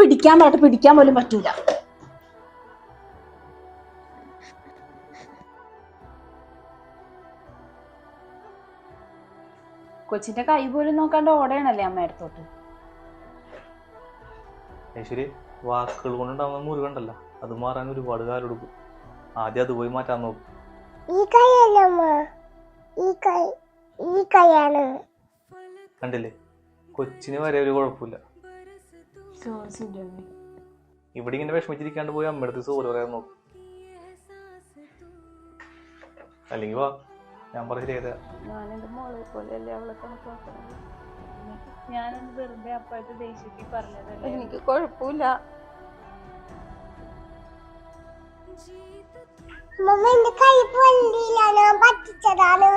പിടിക്കാൻ പോലും പറ്റൂല. കൊച്ചിന്റെ കൈ പോലും നോക്കാണ്ട് ഓടയാണല്ലേ അമ്മ അടുത്തോട്ട്. ഐശ്വര്യ, വാക്കുകൾ കൊണ്ടുണ്ടാവുന്ന മുറിവുണ്ടല്ലോ, അത് മാറാൻ ഒരുപാട് കാലം എടുക്കും. ആദ്യം അത് പോയി മാറ്റാൻ നോക്കും. കണ്ടില്ലേ, കൊച്ചിന് വരെ ഒരു കുഴപ്പമില്ല. ഇവിടെ ഇങ്ങനെ വിഷമിച്ചിരിക്കാണ്ട് പോയി അമ്മയടുത്ത് സോറി പറയാൻ നോക്കും. അല്ലെങ്കിൽ വാ, ഞാൻ പറഞ്ഞില്ലേ, ഞാനെന്റെ മോളെ പോലെയല്ലേ അവളെ കണക്കാക്കണത്. ഞാനൊന്ന് വെറുതെ അപ്പോഴത്തെ ദേഷ്യത്തിൽ പറഞ്ഞതല്ലേ. എനിക്ക് കുഴപ്പമില്ല. എന്റെ കൈ പൊള്ളിയില്ല, ഞാൻ പറ്റിച്ചതാണ്.